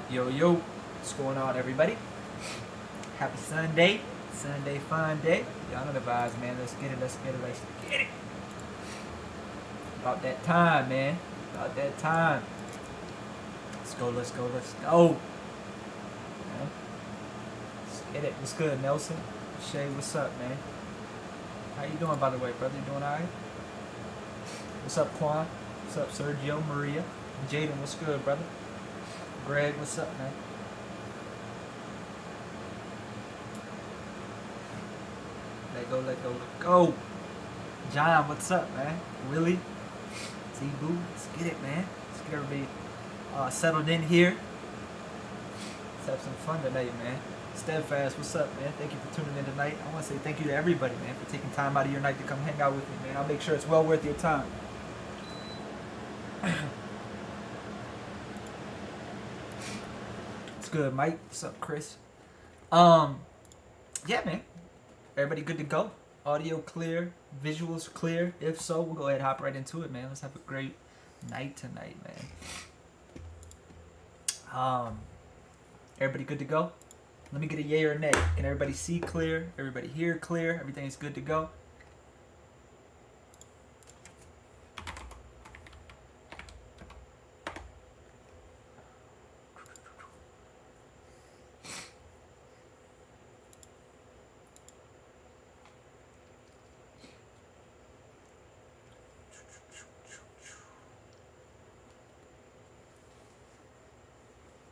Yo, yo, what's going on, everybody? Happy Sunday. Sunday fun day. Y'all know the vibes, man. Let's get it, let's get it, let's get it. About that time, man. About that time. Let's go, let's go, let's go. Man. Let's get it. What's good, Nelson? Shay, what's up, man? How you doing, by the way, brother? You doing alright? What's up, Quan? What's up, Sergio, Maria? Jaden, what's good, brother? Greg, what's up, man? Let go, let go, let go. John, what's up, man? Willie, Z-Boo, let's get it, man. Let's get everybody settled in here. Let's have some fun tonight, man. Steadfast, what's up, man? Thank you for tuning in tonight. I want to say thank you to everybody, man, for taking time out of your night to come hang out with me, man. I'll make sure it's well worth your time. It's good, Mike. What's up, Chris? Yeah, man. Everybody good to go? Audio clear, visuals clear. If so, we'll go ahead and hop right into it, man. Let's have a great night tonight, man. Everybody good to go? Let me get a yay or a nay. Can everybody see clear? Everybody hear clear? Everything's good to go?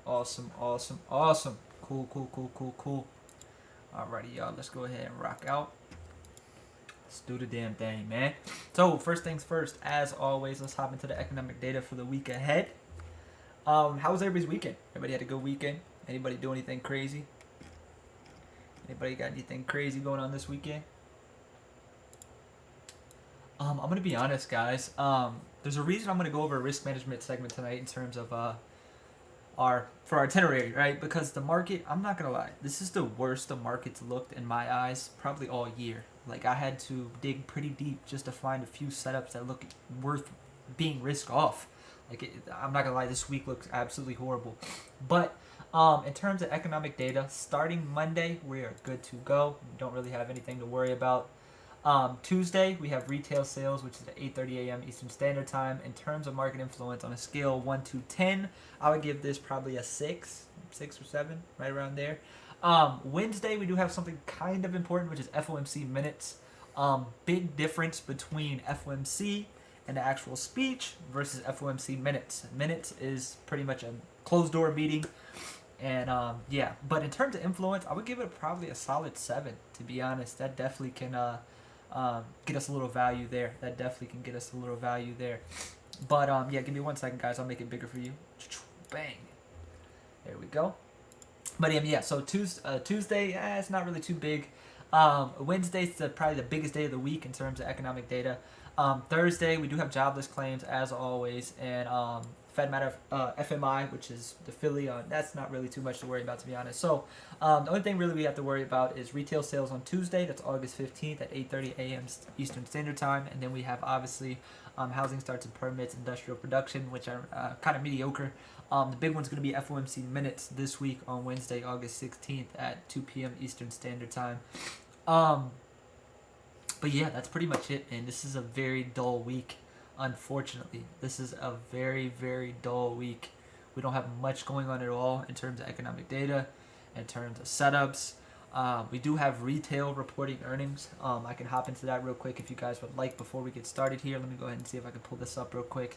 Awesome, awesome, awesome. Cool, cool, cool, cool, cool. Alrighty, y'all. Let's go ahead and rock out. Let's do the damn thing, man. So, first things first, as always, let's hop into the economic data for the week ahead. How was everybody's weekend? Everybody had a good weekend? Anybody do anything crazy? Anybody got anything crazy going on this weekend? I'm gonna be honest, guys. There's a reason I'm gonna go over a risk management segment tonight in terms of our itinerary, right? Because the market, I'm not gonna lie, this is the worst the market's looked in my eyes probably all year. Like, I had to dig pretty deep just to find a few setups that look worth being risk off. I'm not gonna lie, this week looks absolutely horrible. But in terms of economic data, starting Monday, we are good to go. We don't really have anything to worry about. Tuesday, we have retail sales, which is at 8:30 a.m. Eastern Standard Time. In terms of market influence, on a scale 1 to 10, I would give this probably a 6 or 7, right around there. Wednesday, we do have something kind of important, which is FOMC minutes. Big difference between FOMC and the actual speech versus FOMC minutes. Minutes is pretty much a closed door meeting. And yeah, but in terms of influence, I would give it probably a solid 7, to be honest. That definitely can get us a little value there. That definitely can get us a little value there. But yeah, give me 1 second, guys. I'll make it bigger for you. Bang. There we go. But yeah, so Tuesday, it's not really too big. Wednesday's probably the biggest day of the week in terms of economic data. Thursday, we do have jobless claims, as always, and Fed matter FMI, which is the Philly. That's not really too much to worry about, to be honest. So the only thing really we have to worry about is retail sales on Tuesday. That's August 15th at 8:30 a.m. Eastern Standard Time. And then we have, obviously, housing starts and permits, industrial production, which are kind of mediocre. The big one's going to be FOMC minutes this week on Wednesday, August 16th at 2 p.m. Eastern Standard Time. But yeah, that's pretty much it, and this is a very dull week, unfortunately. This is a very, very dull week. We don't have much going on at all in terms of economic data, in terms of setups. We do have retail reporting earnings. I can hop into that real quick if you guys would like before we get started here. Let me go ahead and see if I can pull this up real quick.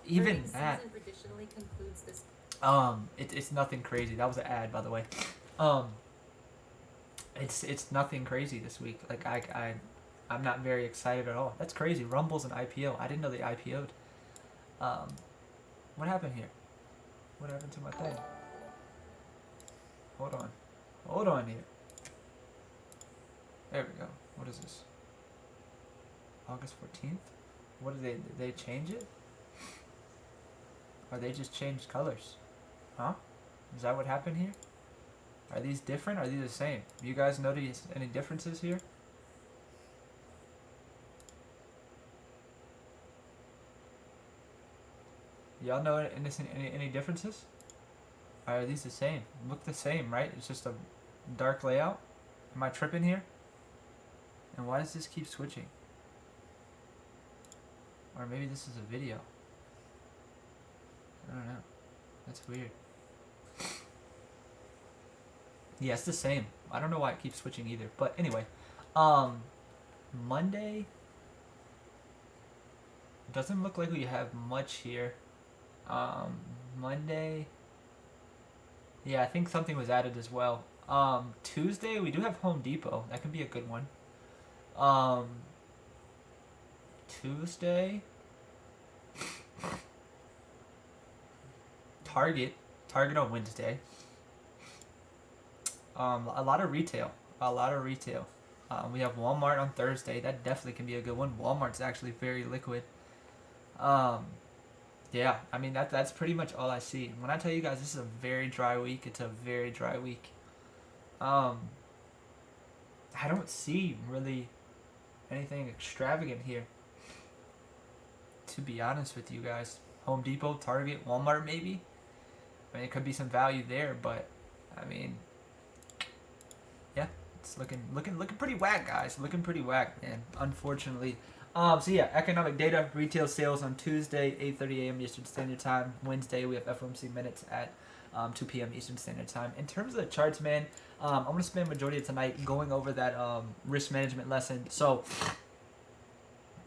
Even that, it's nothing crazy. That was an ad, by the way. It's nothing crazy this week. Like, I'm not very excited at all. That's crazy. Rumble's an IPO. I didn't know they IPO'd. What happened here? What happened to my thing? Hold on here. There we go. What is this? August 14th? What did they change it? Or they just changed colors? Huh? Is that what happened here? Are these different? Or are these the same? You guys notice any differences here? Y'all know any differences? Are these the same? Look the same, right? It's just a dark layout. Am I tripping here? And why does this keep switching? Or maybe this is a video. I don't know. That's weird. Yeah, it's the same. I don't know why it keeps switching either. But anyway, Monday doesn't look like we have much here. Monday, yeah, I think something was added as well. Tuesday we do have Home Depot. That could be a good one. Tuesday, Target on Wednesday. A lot of retail. We have Walmart on Thursday. That definitely can be a good one. Walmart's actually very liquid. Yeah, I mean that's pretty much all I see. When I tell you guys this is a very dry week, it's a very dry week. I don't see really anything extravagant here, to be honest with you guys. Home Depot, Target, Walmart maybe. I mean, it could be some value there, but I mean, yeah, it's looking pretty whack, guys. Looking pretty whack, man. Unfortunately. So yeah, economic data, retail sales on Tuesday, 8:30 a.m. Eastern Standard Time. Wednesday, we have FOMC minutes at 2 p.m. Eastern Standard Time. In terms of the charts, man, I'm gonna spend the majority of tonight going over that risk management lesson. So,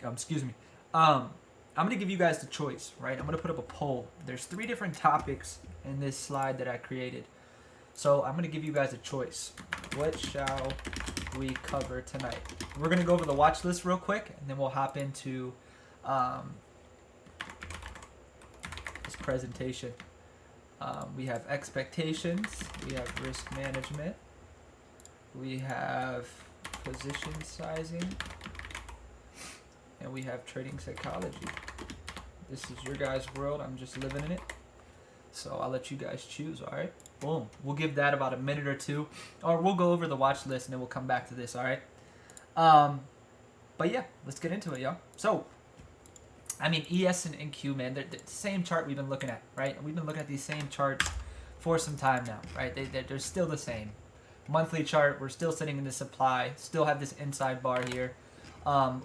excuse me. I'm gonna give you guys the choice, right? I'm gonna put up a poll. There's 3 different topics in this slide that I created. So I'm gonna give you guys a choice. What shall we cover tonight? We're gonna go over the watch list real quick, and then we'll hop into this presentation. We have expectations, we have risk management, we have position sizing, and we have trading psychology. This is your guys' world. I'm just living in it. So I'll let you guys choose, all right? Boom. We'll give that about a minute or two, or we'll go over the watch list and then we'll come back to this, all right? But yeah, let's get into it, y'all. So, I mean, ES and Q, man, they're the same chart we've been looking at, right? We've been looking at these same charts for some time now, right? They're still the same. Monthly chart, we're still sitting in the supply, still have this inside bar here.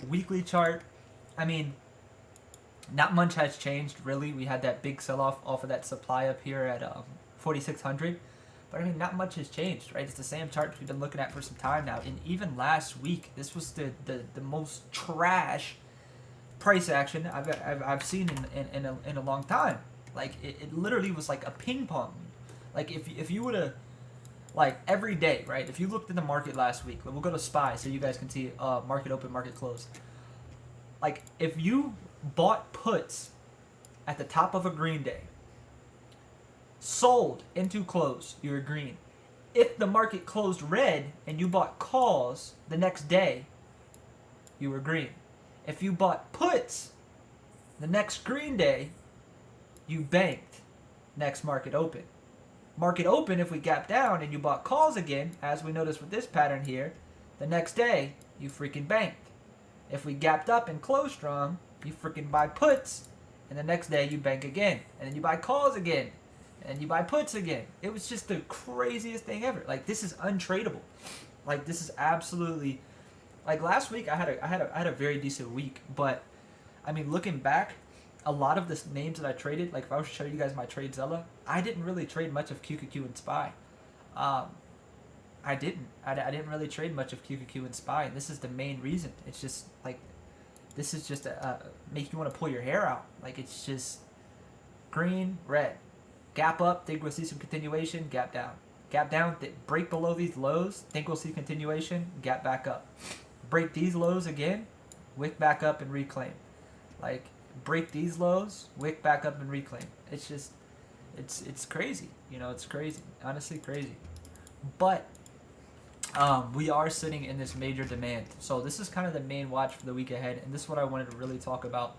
Weekly chart, I mean, not much has changed, really. We had that big sell-off off of that supply up here at 4,600. But, I mean, not much has changed, right? It's the same chart we've been looking at for some time now. And even last week, this was the most trash price action I've seen in a long time. Like, it literally was like a ping pong. Like, if you would have, like, every day, right? If you looked at the market last week, we'll go to SPY so you guys can see market open, market close. Like, if you bought puts at the top of a green day, sold into close, you were green. If the market closed red and you bought calls the next day, you were green. If you bought puts the next green day, you banked next market open. Market open, if we gap down and you bought calls again, as we noticed with this pattern here, the next day, you freaking banked. If we gapped up and closed strong, you freaking buy puts, and the next day you bank again. And then you buy calls again, and you buy puts again. It was just the craziest thing ever. Like, this is untradeable. Like, this is absolutely, like, last week I had a very decent week, but I mean, looking back, a lot of the names that I traded, like if I was to show you guys my trade Zella, I didn't really trade much of QQQ and SPY. I didn't really trade much of QQQ and SPY, and this is the main reason. It's just like, this is just make you want to pull your hair out. Like, it's just green, red, gap up, think we'll see some continuation, gap down. Gap down, break below these lows, think we'll see continuation, gap back up. Break these lows again, wick back up and reclaim. Like, break these lows, wick back up and reclaim. It's just, it's crazy. You know, it's crazy. Honestly, crazy. But we are sitting in this major demand. So this is kind of the main watch for the week ahead, and this is what I wanted to really talk about.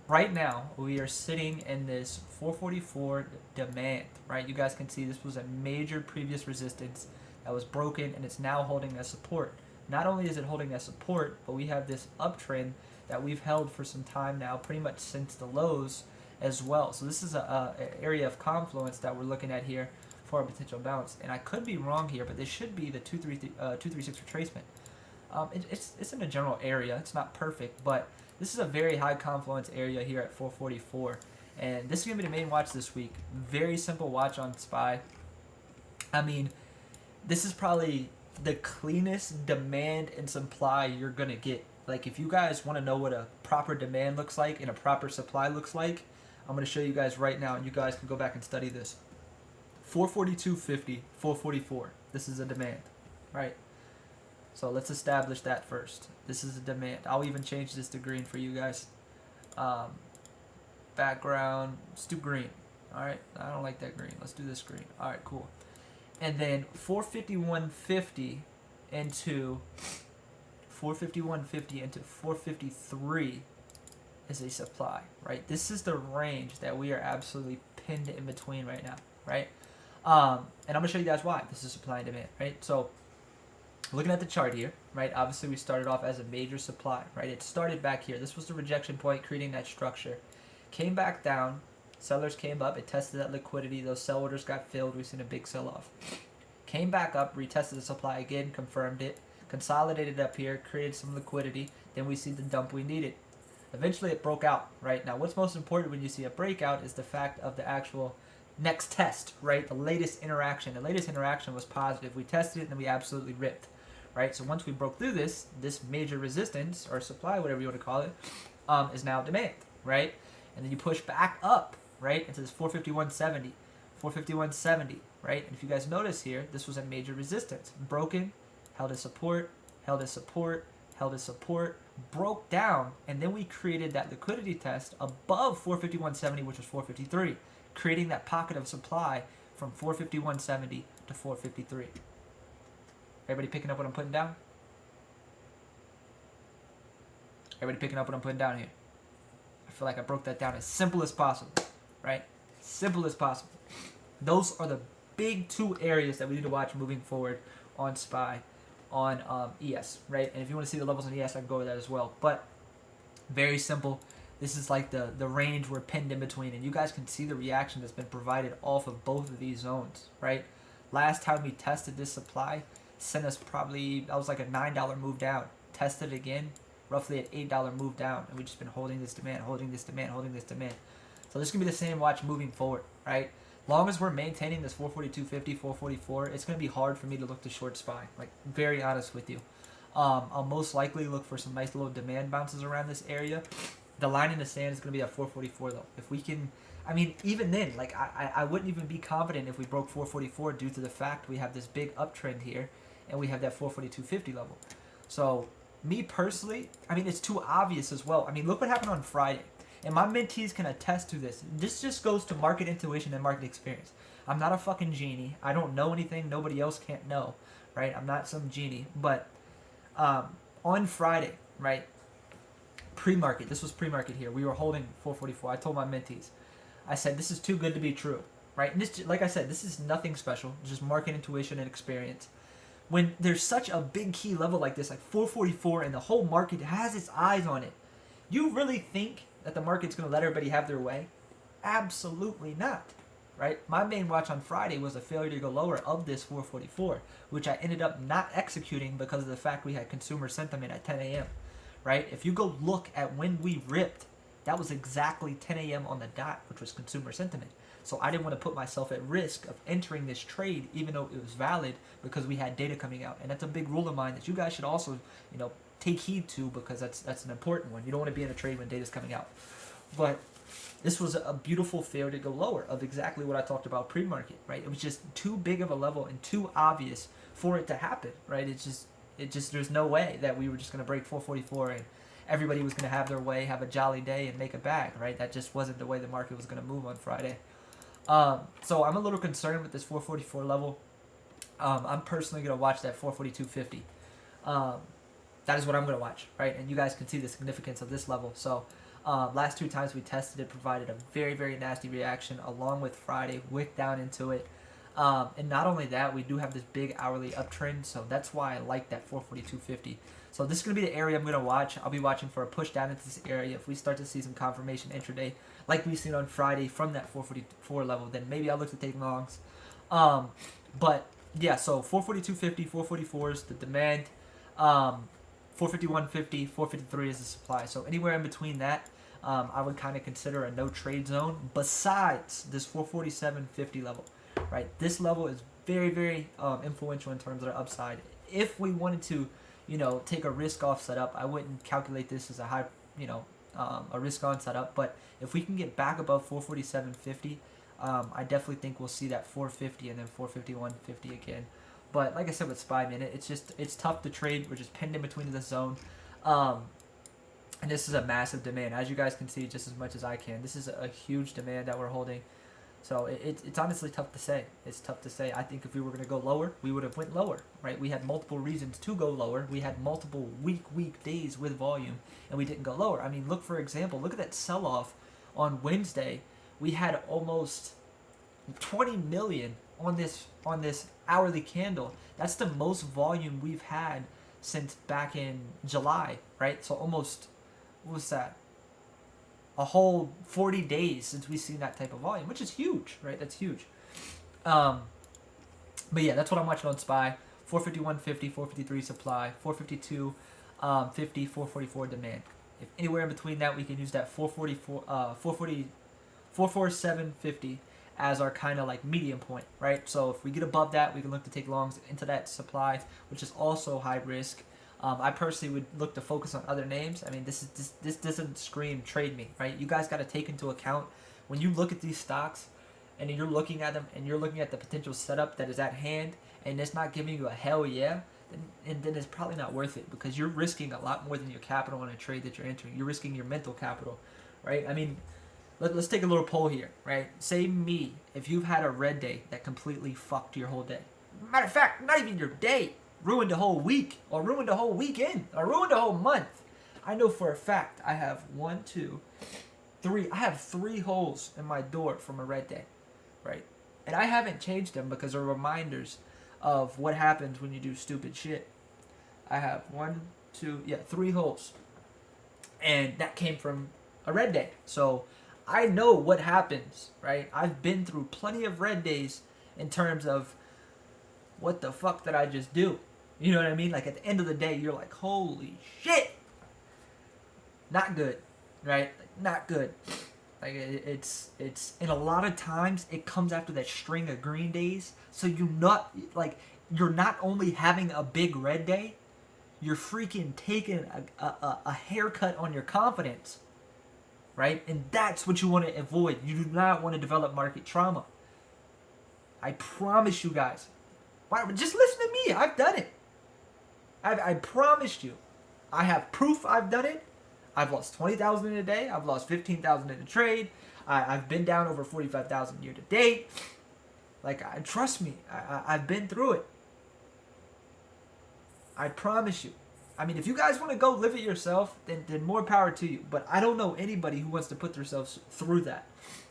Right now, we are sitting in this 444 demand, right? You guys can see this was a major previous resistance that was broken, and it's now holding as support. Not only is it holding as support, but we have this uptrend that we've held for some time now, pretty much since the lows, as well. So this is a area of confluence that we're looking at here for a potential bounce. And I could be wrong here, but this should be the 236 retracement. It's in a general area. It's not perfect, but this is a very high confluence area here at 444. And this is going to be the main watch this week. Very simple watch on SPY. I mean, this is probably the cleanest demand and supply you're going to get. Like, if you guys want to know what a proper demand looks like and a proper supply looks like, I'm going to show you guys right now, and you guys can go back and study this. 442.50, 444. This is a demand, right? So let's establish that first. This is a demand. I'll even change this to green for you guys. Background, let's do green. All right, I don't like that green. Let's do this green. All right, cool. And then 451.50 into 451.50 into 453 is a supply, right? This is the range that we are absolutely pinned in between right now, right? And I'm gonna show you guys why. This is supply and demand, right? So looking at the chart here, right? Obviously we started off as a major supply, right? It started back here. This was the rejection point, creating that structure. Came back down. Sellers came up. It tested that liquidity. Those sell orders got filled. We've seen a big sell-off. Came back up, retested the supply again, confirmed it, consolidated up here, created some liquidity. Then we see the dump we needed. Eventually it broke out, right? Now what's most important when you see a breakout is the fact of the actual next test, right? The latest interaction. The latest interaction was positive. We tested it and then we absolutely ripped, right? So once we broke through this major resistance or supply, whatever you want to call it, is now demand, right? And then you push back up, right, into this 451.70, 451.70, right? And if you guys notice here, this was a major resistance. Broken, held as support, held as support, held as support, broke down, and then we created that liquidity test above 451.70, which was 453, creating that pocket of supply from 451.70 to 453. Everybody picking up what I'm putting down? Everybody picking up what I'm putting down here? I feel like I broke that down as simple as possible, right? Simple as possible. Those are the big two areas that we need to watch moving forward on SPY, on ES, right? And if you want to see the levels on ES, I can go over that as well. But very simple. This is like the range we're pinned in between, and you guys can see the reaction that's been provided off of both of these zones, right? Last time we tested this supply, sent us probably, that was like a $9 move down. Tested it again, roughly an $8 move down, and we've just been holding this demand, holding this demand, holding this demand. So this is going to be the same watch moving forward, right? Long as we're maintaining this 442.50, 444, it's going to be hard for me to look to short SPY, like, very honest with you. I'll most likely look for some nice little demand bounces around this area. The line in the sand is going to be at 444, though. If we can, I mean, even then, like, I wouldn't even be confident if we broke 444 due to the fact we have this big uptrend here, and we have that 442.50 level. So, me personally, I mean, it's too obvious as well. I mean, look what happened on Friday. And my mentees can attest to this. This just goes to market intuition and market experience. I'm not a fucking genie. I don't know anything nobody else can't know, right? I'm not some genie. But on Friday, right, pre-market, this was pre-market here. We were holding 444. I told my mentees, I said, this is too good to be true, right? And this, like I said, this is nothing special. It's just market intuition and experience. When there's such a big key level like this, like 444, and the whole market has its eyes on it, you really think that the market's going to let everybody have their way? Absolutely not, right? My main watch on Friday was a failure to go lower of this 444, which I ended up not executing because of the fact we had consumer sentiment at 10 a.m., right? If you go look at when we ripped, that was exactly 10 a.m. on the dot, which was consumer sentiment. So I didn't want to put myself at risk of entering this trade, even though it was valid, because we had data coming out. And that's a big rule of mine that you guys should also, you know, take heed to, because that's an important one. You don't want to be in a trade when data's coming out. But this was a beautiful failure to go lower of exactly what I talked about pre-market, right? It was just too big of a level and too obvious for it to happen, right? It just there's no way that we were just going to break 444 and everybody was going to have their way, have a jolly day, and make a bag, right? That just wasn't the way the market was going to move on Friday. So I'm a little concerned with this 444 level. I'm personally going to watch that 442.50. That is what I'm going to watch, right? And you guys can see the significance of this level. So last two times we tested it, provided a very, very nasty reaction, along with Friday, wicked down into it. And not only that, we do have this big hourly uptrend, so that's why I like that 442.50. So this is going to be the area I'm going to watch. I'll be watching for a push down into this area. If we start to see some confirmation intraday, like we've seen on Friday from that 444 level, then maybe I'll look to take longs. But yeah, so 442.50, 444 is the demand. 451.50, 453 is the supply. So anywhere in between that, I would kind of consider a no trade zone besides this 447.50 level, right? This level is very, very influential in terms of the upside. If we wanted to, take a risk off setup, I wouldn't calculate this as a high, a risk on setup. But if we can get back above 447.50, I definitely think we'll see that 450 and then 451.50 again. But like I said with SPY, man, it's tough to trade. We're just pinned in between the zone. And this is a massive demand. As you guys can see, just as much as I can. This is a huge demand that we're holding. So it's honestly tough to say. It's tough to say. I think if we were going to go lower, we would have went lower, right? We had multiple reasons to go lower. We had multiple weak days with volume, and we didn't go lower. I mean, look, for example, look at that sell-off on Wednesday. We had almost 20 million on this hourly candle. That's the most volume we've had since back in July, right? So almost, what was that? A whole 40 days since we've seen that type of volume, which is huge, right? That's huge. But yeah, that's what I'm watching on SPY. 451.50, 453 supply, 452.50, 444 demand. If anywhere in between that, we can use that 447.50 as our kind of like medium point, right? So if we get above that, we can look to take longs into that supply, which is also high risk. I personally would look to focus on other names. I mean, this doesn't scream trade me, right? You guys got to take into account when you look at these stocks and you're looking at them and you're looking at the potential setup that is at hand and it's not giving you a hell yeah, then it's probably not worth it because you're risking a lot more than your capital on a trade that you're entering. You're risking your mental capital, right? I mean, let's take a little poll here, right? Say me, if you've had a red day that completely fucked your whole day. Matter of fact, not even your day. Ruined the whole week, or ruined the whole weekend, or ruined the whole month. I know for a fact I have 1, 2, 3. I have 3 holes in my door from a red day, right? And I haven't changed them because they're reminders of what happens when you do stupid shit. I have 3 holes. And that came from a red day. So I know what happens, right? I've been through plenty of red days in terms of what the fuck did I just do? You know what I mean? Like at the end of the day, you're like, holy shit. Not good, right? Like, not good. Like it's and a lot of times it comes after that string of green days. So you're not only having a big red day, you're freaking taking a haircut on your confidence, right? And that's what you want to avoid. You do not want to develop market trauma. I promise you guys. Just listen to me. I've done it. I promised you. I have proof I've done it. I've lost 20,000 in a day. I've lost 15,000 in a trade. I've been down over 45,000 year to date. Like, trust me. I've been through it. I promise you. I mean, if you guys want to go live it yourself, then more power to you. But I don't know anybody who wants to put themselves through that.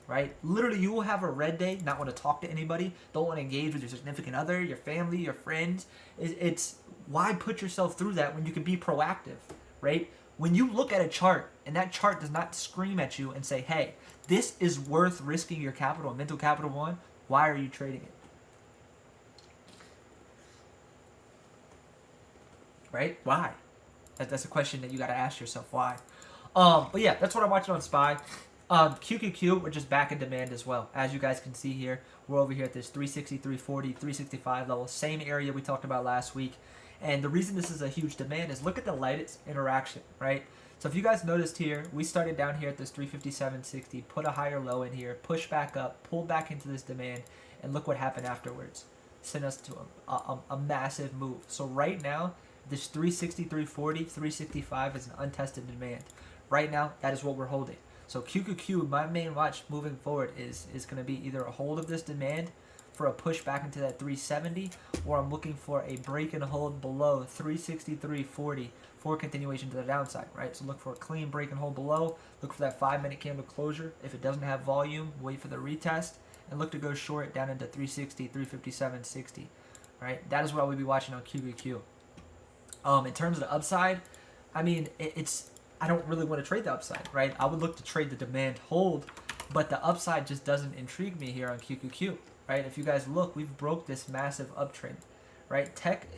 Right? Literally, you will have a red day, not want to talk to anybody, don't want to engage with your significant other, your family, your friends. It's why put yourself through that when you can be proactive, right? When you look at a chart and that chart does not scream at you and say, hey, this is worth risking your capital and mental capital on, why are you trading it? Right? Why? That's a question that you got to ask yourself. Why? But yeah, that's what I'm watching on SPY. QQQ, we're just back in demand as well. As you guys can see here, we're over here at this 360, 340, 365 level. Same area we talked about last week. And the reason this is a huge demand is look at the latest interaction, right? So if you guys noticed here, we started down here at this 357.60, put a higher low in here, push back up, pull back into this demand, and look what happened afterwards. Sent us to a massive move. So right now, this 360, 340, 365 is an untested demand. Right now, that is what we're holding. So QQQ, my main watch moving forward is going to be either a hold of this demand for a push back into that 370, or I'm looking for a break and hold below 363.40 for continuation to the downside, right? So look for a clean break and hold below, look for that 5-minute candle closure. If it doesn't have volume, wait for the retest, and look to go short down into 360, 357.60, right? That is what I would be watching on QQQ. In terms of the upside, I mean, I don't really want to trade the upside, right? I would look to trade the demand hold But the upside just doesn't intrigue me here on QQQ, right? If you guys look, we've broke this massive uptrend, right? Tech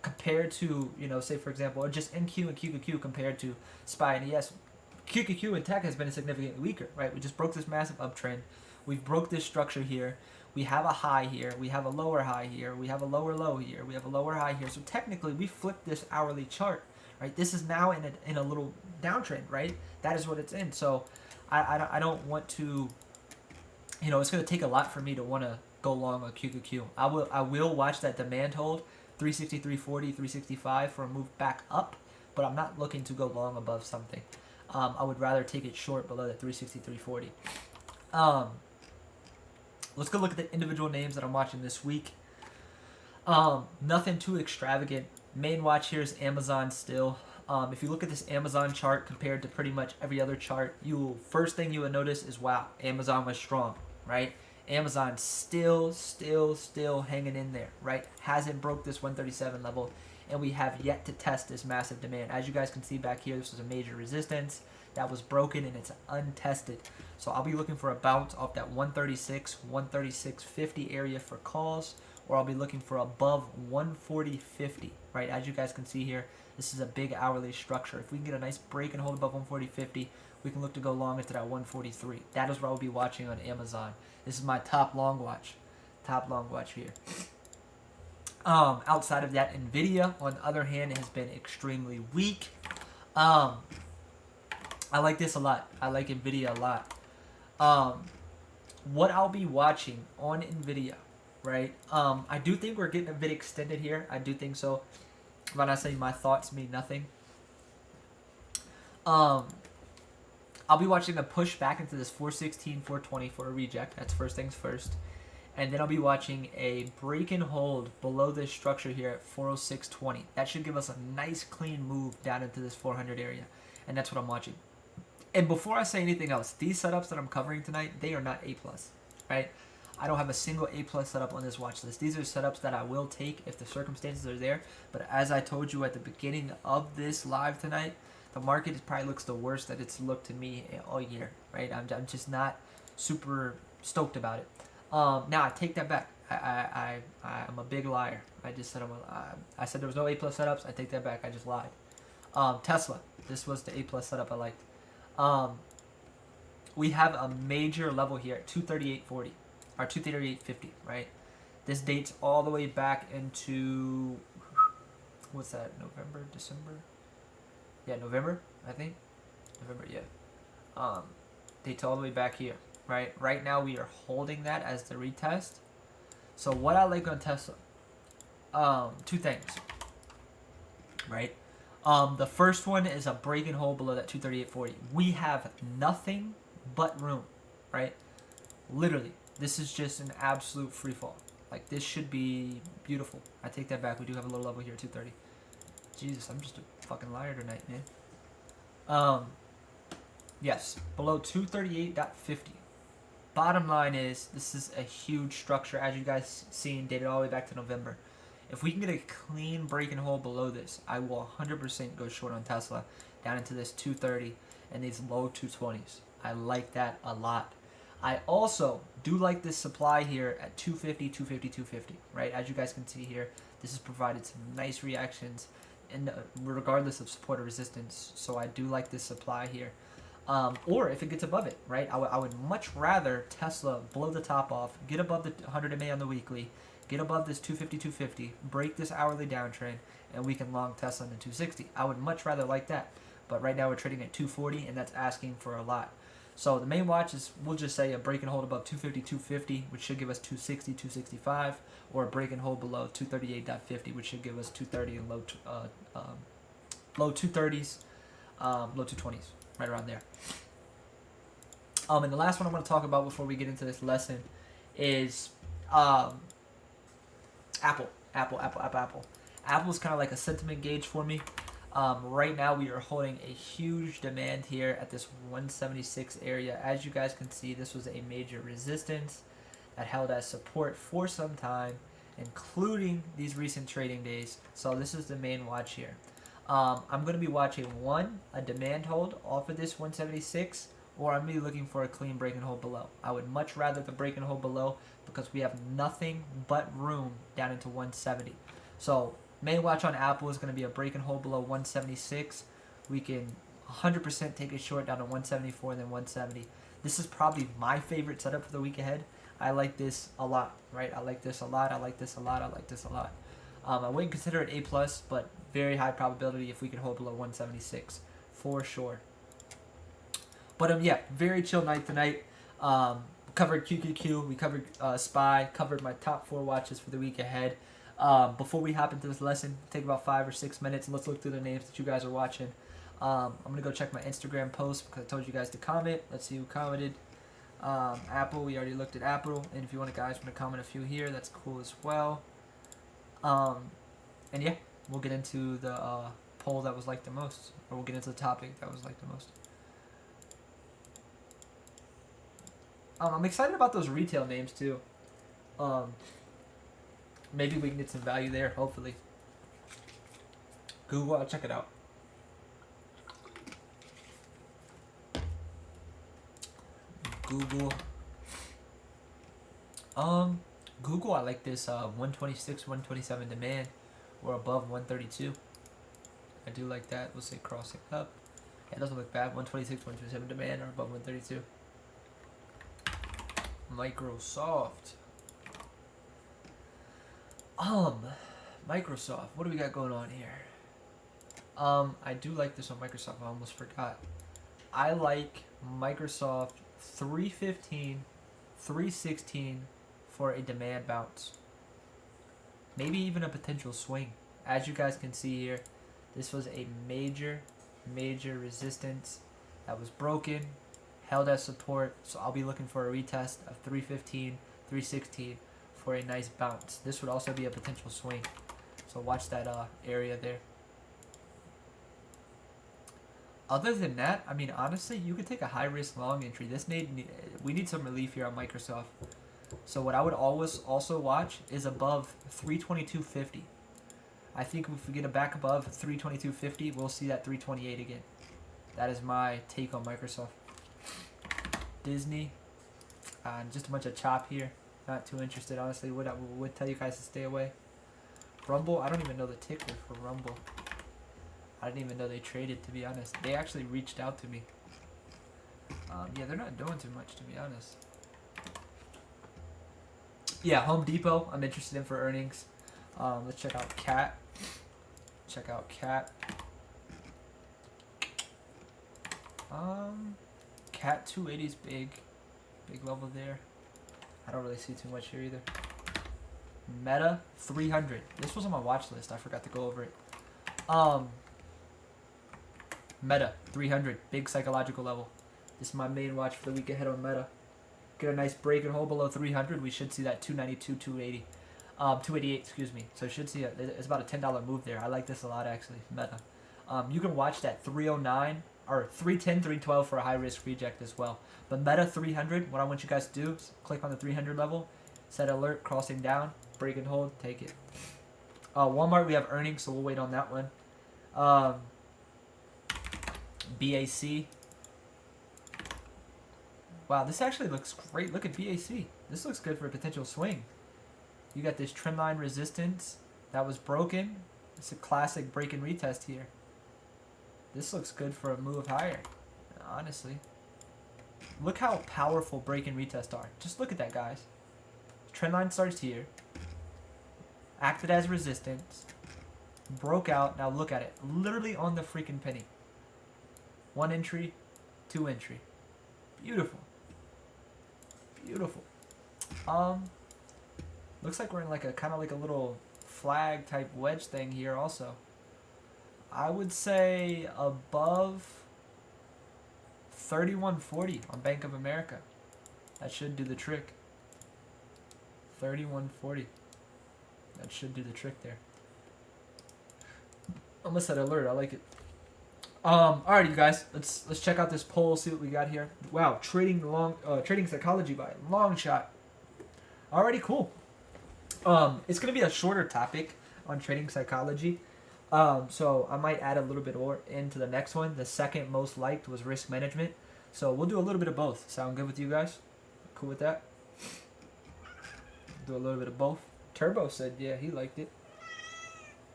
compared to, say for example, or just NQ and QQQ compared to SPY and ES, QQQ and Tech has been significantly weaker, right? We just broke this massive uptrend. We've broke this structure here. We have a high here. We have a lower high here. We have a lower low here. We have a lower high here. So technically, we flipped this hourly chart, right? This is now in a little downtrend, right? That is what it's in. So I don't want to, it's going to take a lot for me to want to go long on QQQ. I will watch that demand hold, 360, 340, 365 for a move back up, but I'm not looking to go long above something. I would rather take it short below the 360, 340. Let's go look at the individual names that I'm watching this week. Nothing too extravagant. Main watch here is Amazon still. If you look at this Amazon chart compared to pretty much every other chart, first thing you would notice is, wow, Amazon was strong, right? Amazon still hanging in there, right? Hasn't broke this 137 level, and we have yet to test this massive demand. As you guys can see back here, this was a major resistance that was broken, and it's untested. So I'll be looking for a bounce off that 136, 136.50 area for calls, or I'll be looking for above 140.50, right? As you guys can see here, this is a big hourly structure. If we can get a nice break and hold above 140.50, we can look to go long into that 143. That is what I'll be watching on Amazon. This is my top long watch. Top long watch here. Outside of that, Nvidia, on the other hand, has been extremely weak. I like this a lot. I like Nvidia a lot. What I'll be watching on Nvidia, right? I do think we're getting a bit extended here. I do think so. When I say my thoughts mean nothing. I'll be watching a push back into this 416, 420 for a reject. That's first things first. And then I'll be watching a break and hold below this structure here at 406.20. That should give us a nice clean move down into this 400 area. And that's what I'm watching. And before I say anything else, these setups that I'm covering tonight, they are not A+, right? I don't have a single A+ setup on this watch list. These are setups that I will take if the circumstances are there. But as I told you at the beginning of this live tonight, the market probably looks the worst that it's looked to me all year, right? I'm just not super stoked about it. Now I take that back. I'm a big liar. I just said I said there was no A+ setups. I take that back. I just lied. Tesla. This was the A+ setup I liked. We have a major level here at 238.40 or 238.50, right? This dates all the way back into, what's that? November, December? Yeah, November, I think. November, yeah. Dates all the way back here, right? Right now we are holding that as the retest. So what I like on Tesla, two things, right? The first one is a break and hold below that 238.40. We have nothing but room, right? Literally, this is just an absolute free fall. Like, this should be beautiful. I take that back. We do have a little level here, 230. Jesus, I'm just a fucking liar tonight, man. Yes, below 238.50. Bottom line is, this is a huge structure, as you guys seen, dated all the way back to November. If we can get a clean break and hold below this, I will 100% go short on Tesla down into this 230 and these low 220s. I like that a lot. I also do like this supply here at 250, 250, 250, right? As you guys can see here, this has provided some nice reactions and regardless of support or resistance. So I do like this supply here. Or if it gets above it, right? I would much rather Tesla blow the top off, get above the 100 MA on the weekly, get above this 250, 250, break this hourly downtrend, and we can long Tesla into 260. I would much rather like that. But right now we're trading at 240, and that's asking for a lot. So the main watch is, we'll just say a break and hold above 250, 250, which should give us 260, 265, or a break and hold below 238.50, which should give us 230 and low 230s, low 220s, right around there. And the last one I want to talk about before we get into this lesson is Apple. Apple is kind of like a sentiment gauge for me. Right now we are holding a huge demand here at this 176 area. As you guys can see, this was a major resistance that held as support for some time, including these recent trading days. So this is the main watch here. I'm going to be watching a demand hold off of this 176, or I'm really looking for a clean break and hold below. I would much rather the break and hold below because we have nothing but room down into 170. So main watch on Apple is going to be a break and hold below 176. We can 100% take it short down to 174 and then 170. This is probably my favorite setup for the week ahead. I like this a lot, right? I like this a lot. I like this a lot. I like this a lot. I wouldn't consider it A+, but very high probability if we can hold below 176 for sure. But yeah, very chill night tonight. Covered QQQ, we covered SPY, covered my top 4 watches for the week ahead. Before we hop into this lesson, take about 5 or 6 minutes and let's look through the names that you guys are watching. I'm gonna go check my Instagram post because I told you guys to comment. Let's see who commented. Apple, we already looked at Apple, and if you want to comment a few here, that's cool as well. And yeah, we'll get into the poll that was liked the most, or we'll get into the topic that was liked the most. I'm excited about those retail names too. Maybe we can get some value there, hopefully. Google, I'll check it out. Google. Google, I like this 126, 127 demand. We're above 132. I do like that. We'll say crossing up. Yeah, it doesn't look bad. 126, 127 demand or above 132. Microsoft. Microsoft. What do we got going on here? I do like this on Microsoft. I almost forgot. I like Microsoft 315, 316 for a demand bounce. Maybe even a potential swing. As you guys can see here, this was a major resistance that was broken, held as support. So I'll be looking for a retest of 315, 316 for a nice bounce. This would also be a potential swing. So watch that area there. Other than that, I mean, honestly, you could take a high-risk long entry. We need some relief here on Microsoft. So what I would always also watch is above 322.50. I think if we get back above 322.50, we'll see that 328 again. That is my take on Microsoft. Disney, just a bunch of chop here. Not too interested, honestly. Would tell you guys to stay away. Rumble, I don't even know the ticker for Rumble. I didn't even know they traded, to be honest. They actually reached out to me. Yeah, they're not doing too much, to be honest. Yeah, Home Depot, I'm interested in for earnings. Let's check out Cat. Cat 280 is big level there. I don't really see too much here either. Meta 300. This was on my watch list. I forgot to go over it. Meta 300, big psychological level. This is my main watch for the week ahead on Meta. Get a nice break and hold below 300. We should see that 292, 280, 288. Excuse me. So should see it's about a $10 move there. I like this a lot actually. Meta. You can watch that 309 or 310, 312 for a high risk reject as well. But Meta 300. What I want you guys to do is click on the 300 level, set alert, crossing down, break and hold, take it. Walmart, we have earnings, so we'll wait on that one. BAC. Wow, this actually looks great. Look at BAC. This looks good for a potential swing. You got this trendline resistance that was broken. It's a classic break and retest here. This looks good for a move higher, honestly. Look how powerful break and retest are. Just look at that, guys. Trendline starts here. Acted as resistance. Broke out. Now look at it. Literally on the freaking penny. 1 entry, 2 entry. Beautiful. Beautiful. Looks like we're in like a kind of like a little flag type wedge thing here also. I would say above 31.40 on Bank of America. That should do the trick. 31.40. That should do the trick there. Almost said alert. I like it. Alright, you guys. Let's check out this poll. See what we got here. Wow, trading psychology by long shot. Alrighty, cool. It's gonna be a shorter topic on trading psychology. So I might add a little bit more into the next one. The second most liked was risk management. So we'll do a little bit of both. Sound good with you guys? Cool with that? Do a little bit of both. Turbo said, yeah, he liked it.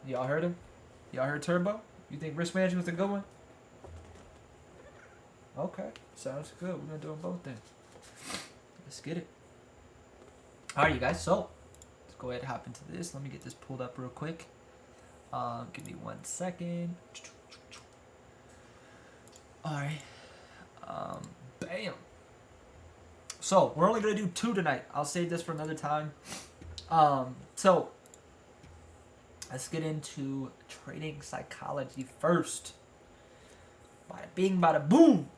Y'all heard him? Y'all heard Turbo? You think risk management's a good one? Okay, sounds good. We're gonna do them both then. Let's get it. Alright, you guys. So let's go ahead and hop into this. Let me get this pulled up real quick. Give me 1 second. Alright. Bam. So we're only gonna do 2 tonight. I'll save this for another time. So let's get into trading psychology first. Bada bing, bada boom.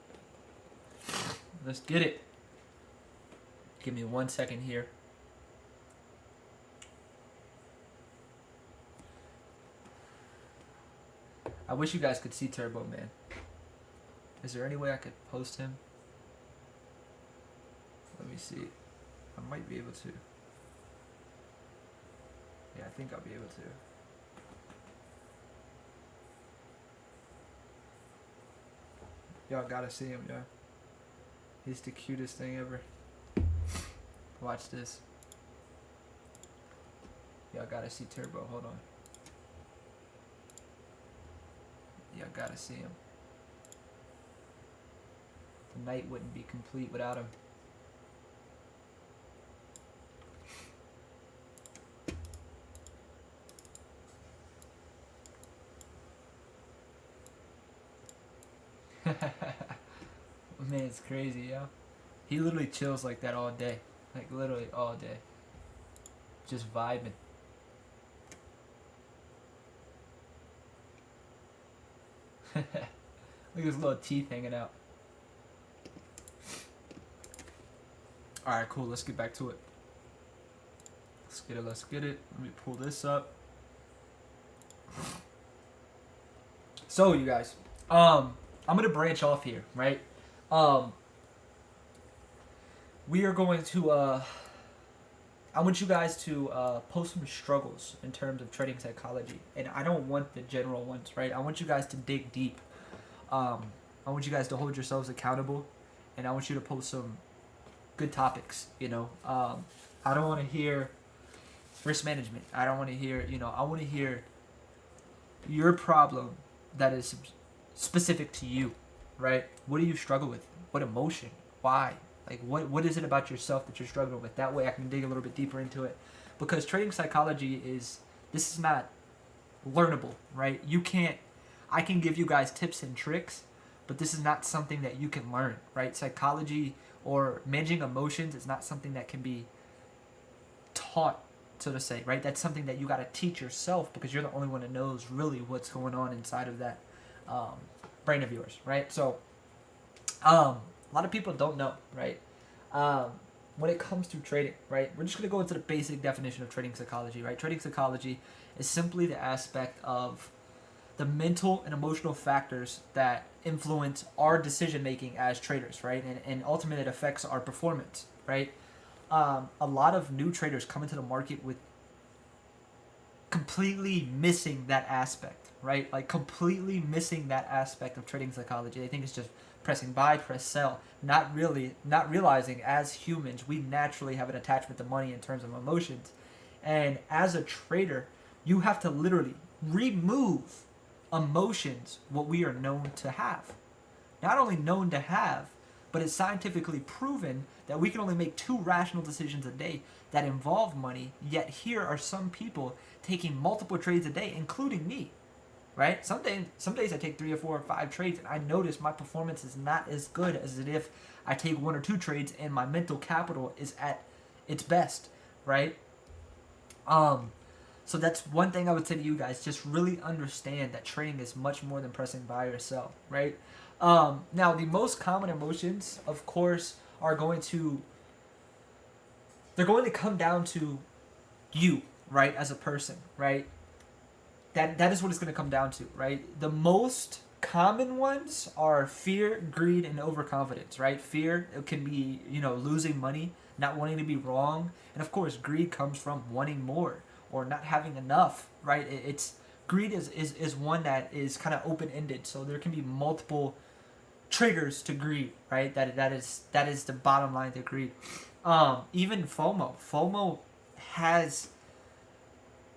Let's get it. Give me 1 second here. I wish you guys could see Turbo, man. Is there any way I could post him? Let me see. I might be able to. Yeah, I think I'll be able to. Y'all gotta see him, yeah. He's the cutest thing ever. Watch this. Y'all gotta see Turbo. Hold on. Y'all gotta see him. The night wouldn't be complete without him. Man, it's crazy, yo. He literally chills like that all day. Like, literally all day. Just vibing. Look at his little teeth hanging out. Alright, cool. Let's get back to it. Let's get it. Let's get it. Let me pull this up. So, you guys. I'm going to branch off here, right? We are going to, I want you guys to post some struggles in terms of trading psychology. And I don't want the general ones, right? I want you guys to dig deep. I want you guys to hold yourselves accountable. And I want you to post some good topics, you know. I don't want to hear risk management. I don't want to hear, you know, I want to hear your problem that is specific to you, right? What do you struggle with? What emotion? Why? Like, what is it about yourself that you're struggling with? That way I can dig a little bit deeper into it. Because trading psychology this is not learnable, right? I can give you guys tips and tricks, but this is not something that you can learn, right? Psychology or managing emotions is not something that can be taught, so to say, right? That's something that you got to teach yourself because you're the only one that knows really what's going on inside of that brain of yours, right? So, a lot of people don't know, right? When it comes to trading, right? We're just going to go into the basic definition of trading psychology, right? Trading psychology is simply the aspect of the mental and emotional factors that influence our decision making as traders, right? And ultimately it affects our performance, right? A lot of new traders come into the market with completely missing that aspect, right? Like completely missing that aspect of trading psychology. They think it's just pressing buy, press sell, not realizing as humans we naturally have an attachment to money in terms of emotions. And as a trader, you have to literally remove emotions, what we are known to have. Not only known to have, but it's scientifically proven that we can only make 2 rational decisions a day that involve money, yet here are some people taking multiple trades a day, including me, right? Some days I take 3 or 4 or 5 trades, and I notice my performance is not as good as if I take 1 or 2 trades and my mental capital is at its best, right? So that's one thing I would say to you guys. Just really understand that trading is much more than pressing buy or sell, right? Now, the most common emotions, of course, they're going to come down to you, right, as a person, right? That is what it's going to come down to, right? The most common ones are fear, greed, and overconfidence, right? Fear, it can be, losing money, not wanting to be wrong. And of course, greed comes from wanting more or not having enough, right? Greed is one that is kind of open-ended. So there can be multiple triggers to greed, right? That is the bottom line to greed. Even FOMO. FOMO has,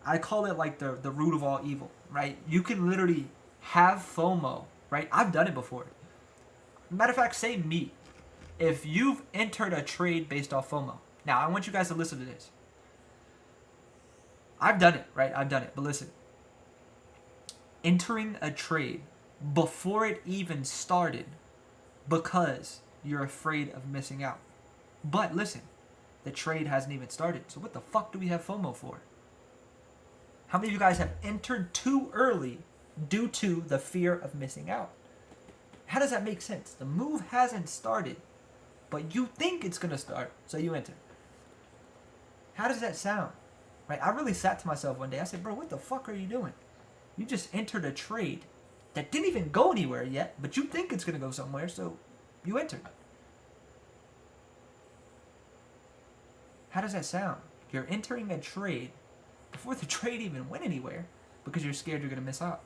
I call it like the root of all evil, right? You can literally have FOMO, right? I've done it before. Matter of fact, say me. If you've entered a trade based off FOMO, now I want you guys to listen to this. I've done it, right? I've done it, but listen. Entering a trade before it even started because you're afraid of missing out. But listen, the trade hasn't even started. So what the fuck do we have FOMO for? How many of you guys have entered too early due to the fear of missing out? How does that make sense? The move hasn't started, but you think it's going to start, so you enter. How does that sound? Right? I really sat to myself one day. I said, bro, what the fuck are you doing? You just entered a trade that didn't even go anywhere yet, but you think it's going to go somewhere, so you entered. How does that sound? You're entering a trade before the trade even went anywhere because you're scared you're going to miss out.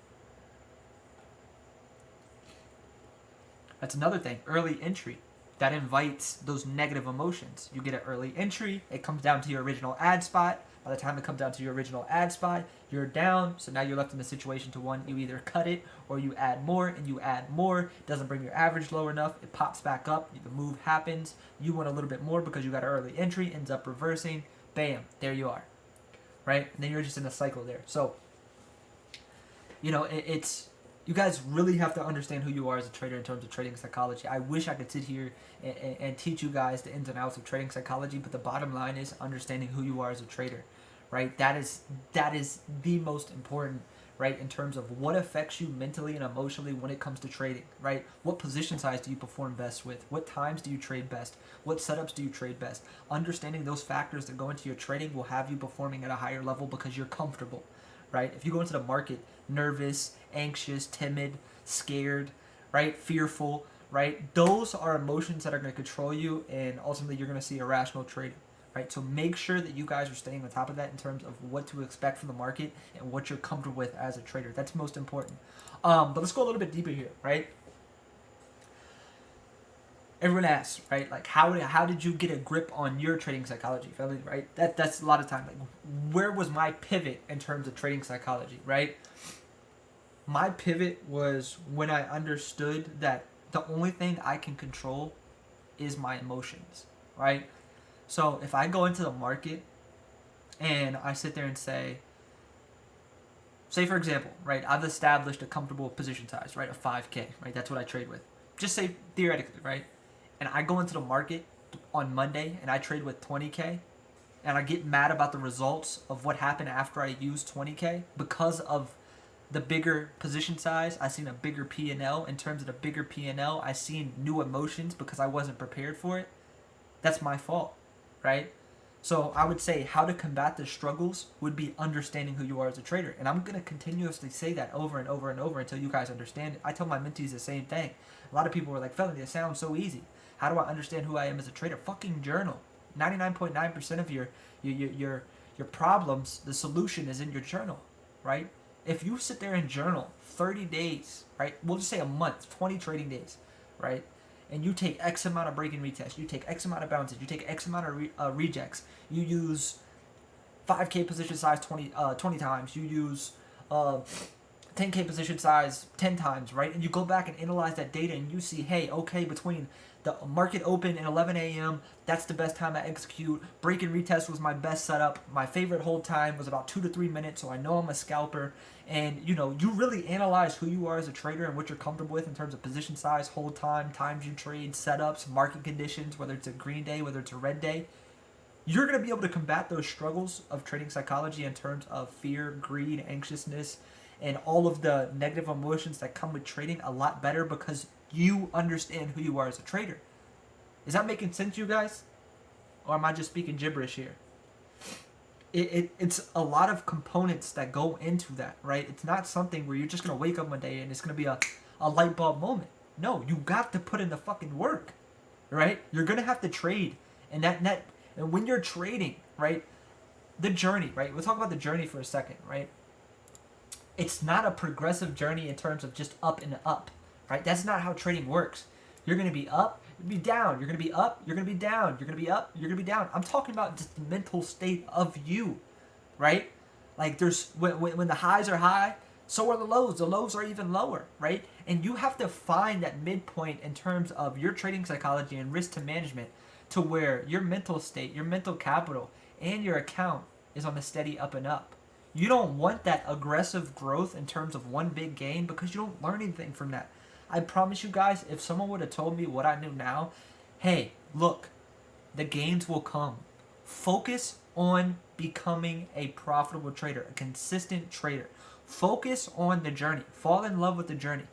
That's another thing. Early entry. That invites those negative emotions. You get an early entry. It comes down to your original ad spot. By the time it comes down to your original ad spot, you're down. So now you're left in the situation to one, you either cut it or you add more, and you add more. It doesn't bring your average low enough. It pops back up. The move happens. You want a little bit more because you got an early entry. Ends up reversing. Bam. There you are. Right? And then you're just in a cycle there. So, it's... You guys really have to understand who you are as a trader in terms of trading psychology. I wish I could sit here and teach you guys the ins and outs of trading psychology, but the bottom line is understanding who you are as a trader, right? That is the most important, right, in terms of what affects you mentally and emotionally when it comes to trading, right? What position size do you perform best with? What times do you trade best? What setups do you trade best? Understanding those factors that go into your trading will have you performing at a higher level because you're comfortable, right? If you go into the market nervous, anxious, timid, scared, right, fearful, right, those are emotions that are going to control you, and ultimately you're going to see irrational trading, right? So make sure that you guys are staying on top of that in terms of what to expect from the market and what you're comfortable with as a trader. That's most important. But let's go a little bit deeper here, right? Everyone asks, right? Like, how did you get a grip on your trading psychology, Felony, right? That's a lot of time. Like, where was my pivot in terms of trading psychology, right? My pivot was when I understood that the only thing I can control is my emotions, right? So if I go into the market and I sit there and say for example, right, I've established a comfortable position size, right, of 5K, right? That's what I trade with. Just say theoretically, right? And I go into the market on Monday and I trade with 20K and I get mad about the results of what happened after I used 20K because of the bigger position size. I seen a bigger P&L. In terms of the bigger P&L, I seen new emotions because I wasn't prepared for it. That's my fault, right? So I would say how to combat the struggles would be understanding who you are as a trader. And I'm going to continuously say that over and over and over until you guys understand it. I tell my mentees the same thing. A lot of people were like, Felony, it sounds so easy. How do I understand who I am as a trader? Fucking journal. 99.9% of your problems, the solution is in your journal, right? If you sit there and journal 30 days, right? We'll just say a month, 20 trading days, right? And you take X amount of break and retest, you take X amount of bounces, you take X amount of rejects, you use 5K position size 20 times, you use 10K position size 10 times, right? And you go back and analyze that data and you see, hey, okay, between the market open and 11 a.m., that's the best time I execute. Break and retest was my best setup. My favorite hold time was about 2 to 3 minutes, so I know I'm a scalper. And, you really analyze who you are as a trader and what you're comfortable with in terms of position size, hold time, times you trade, setups, market conditions, whether it's a green day, whether it's a red day. You're going to be able to combat those struggles of trading psychology in terms of fear, greed, anxiousness, and all of the negative emotions that come with trading a lot better because you understand who you are as a trader. Is that making sense, you guys? Or am I just speaking gibberish here? It's a lot of components that go into that, right? It's not something where you're just going to wake up one day and it's going to be a light bulb moment. No, you got to put in the fucking work, right? You're going to have to trade. And and when you're trading, right, the journey, right? We'll talk about the journey for a second, right? It's not a progressive journey in terms of just up and up, right? That's not how trading works. You're going to be up, you're going to be down, you're going to be up, you're going to be down, you're going to be up, you're going to be down. I'm talking about just the mental state of you, right? Like there's when the highs are high, so are the lows. The lows are even lower, right? And you have to find that midpoint in terms of your trading psychology and risk to management to where your mental state, your mental capital, and your account is on the steady up and up. You don't want that aggressive growth in terms of one big gain because you don't learn anything from that. I promise you guys, if someone would have told me what I knew now, hey, look, the gains will come. Focus on becoming a profitable trader, a consistent trader. Focus on the journey. Fall in love with the journey.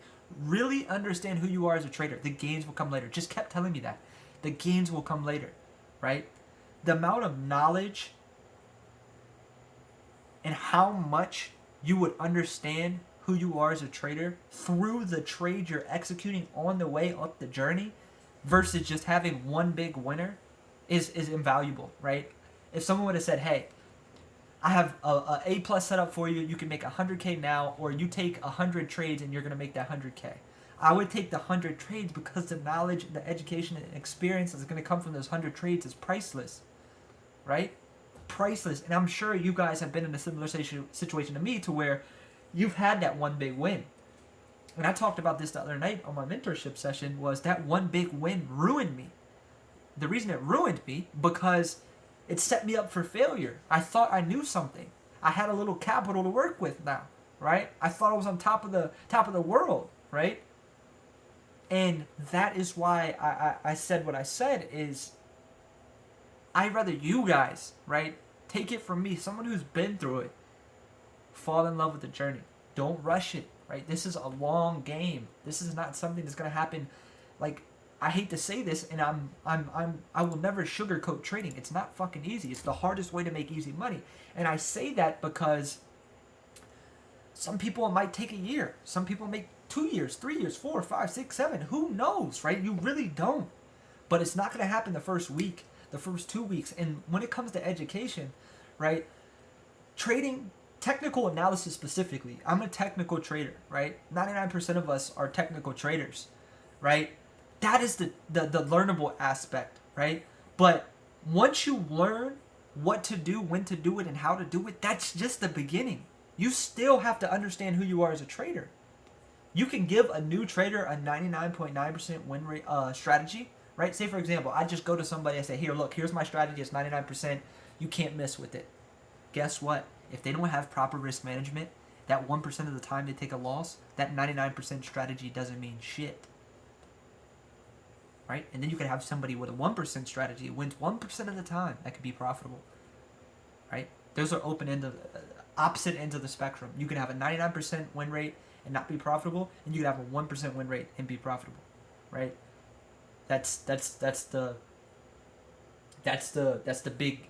Really understand who you are as a trader. The gains will come later. Just kept telling me that. The gains will come later, right? The amount of knowledge and how much you would understand who you are as a trader through the trade you're executing on the way up the journey versus just having one big winner is invaluable, right? If someone would have said, hey, I have a A+ set up for you, you can make 100K now, or you take 100 trades and you're going to make that 100K. I would take the 100 trades because the knowledge, the education, and experience that's going to come from those 100 trades is priceless, right? Priceless. And I'm sure you guys have been in a similar situation to me to where you've had that one big win. And I talked about this the other night on my mentorship session was that one big win ruined me. The reason it ruined me because it set me up for failure. I thought I knew something. I had a little capital to work with now, right? I thought I was on top of the world, right? And that is why I said what I said is I'd rather you guys, right, take it from me, someone who's been through it, fall in love with the journey. Don't rush it, right? This is a long game. This is not something that's gonna happen. Like, I hate to say this, and I will never sugarcoat trading. It's not fucking easy. It's the hardest way to make easy money. And I say that because some people it might take a year. Some people make 2 years, 3 years, 4, 5, 6, 7. Who knows, right? You really don't. But it's not gonna happen the first week, the first 2 weeks. And when it comes to education, right? Trading, technical analysis specifically. I'm a technical trader, right? 99% of us are technical traders, right? That is the learnable aspect, right? But once you learn what to do, when to do it, and how to do it, that's just the beginning. You still have to understand who you are as a trader. You can give a new trader a 99.9% win rate strategy, right? Say, for example, I just go to somebody and say, here, look, here's my strategy. It's 99%. You can't miss with it. Guess what? If they don't have proper risk management, that 1% of the time they take a loss, that 99% strategy doesn't mean shit. Right? And then you could have somebody with a 1% strategy who wins 1% of the time that could be profitable. Right? Those are opposite ends of the spectrum. You can have a 99% win rate and not be profitable, and you can have a 1% win rate and be profitable. Right? That's the big,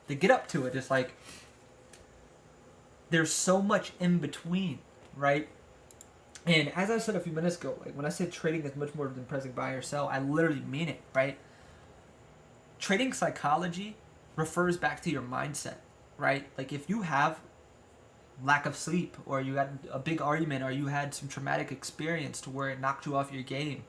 the get up to it. It's like there's so much in between, right? And as I said a few minutes ago, like when I said trading is much more than pressing buy or sell, I literally mean it, right? Trading psychology refers back to your mindset, right? Like if you have lack of sleep, or you had a big argument, or you had some traumatic experience to where it knocked you off your game,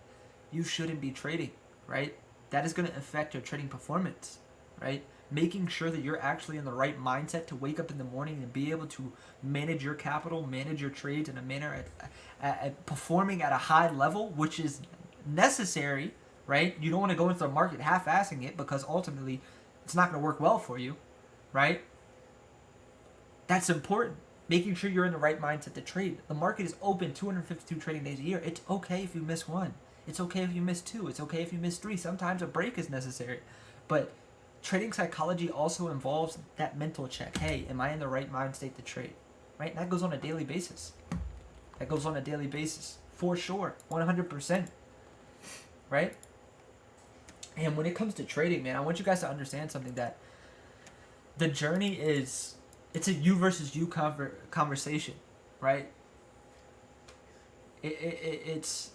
you shouldn't be trading, right? That is going to affect your trading performance, right? Making sure that you're actually in the right mindset to wake up in the morning and be able to manage your capital, manage your trades in a manner at performing at a high level, which is necessary, right? You don't want to go into the market half-assing it because ultimately it's not going to work well for you, right? That's important. Making sure you're in the right mindset to trade. The market is open 252 trading days a year. It's okay if you miss one. It's okay if you miss two. It's okay if you miss three. Sometimes a break is necessary. But trading psychology also involves that mental check. Hey, am I in the right mind state to trade? Right? And that goes on a daily basis. For sure. 100%. Right? And when it comes to trading, man, I want you guys to understand something, that the journey is, it's a you versus you conversation, right? It's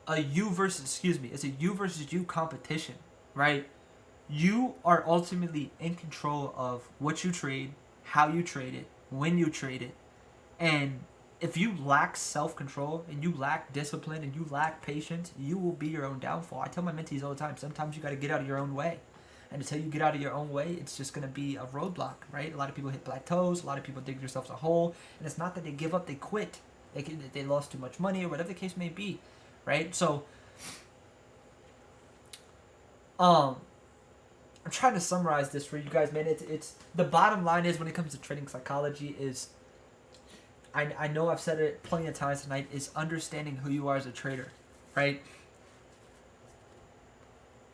a you versus you competition, right? You are ultimately in control of what you trade, how you trade it, when you trade it, and if you lack self-control and you lack discipline and you lack patience, you will be your own downfall. I tell my mentees all the time, sometimes you got to get out of your own way. And until you get out of your own way, it's just going to be a roadblock, right? A lot of people hit plateaus. A lot of people dig themselves a hole. And it's not that they give up, they quit. They lost too much money or whatever the case may be, right? So, I'm trying to summarize this for you guys, man. It's the bottom line is when it comes to trading psychology is, I know I've said it plenty of times tonight, is understanding who you are as a trader, right?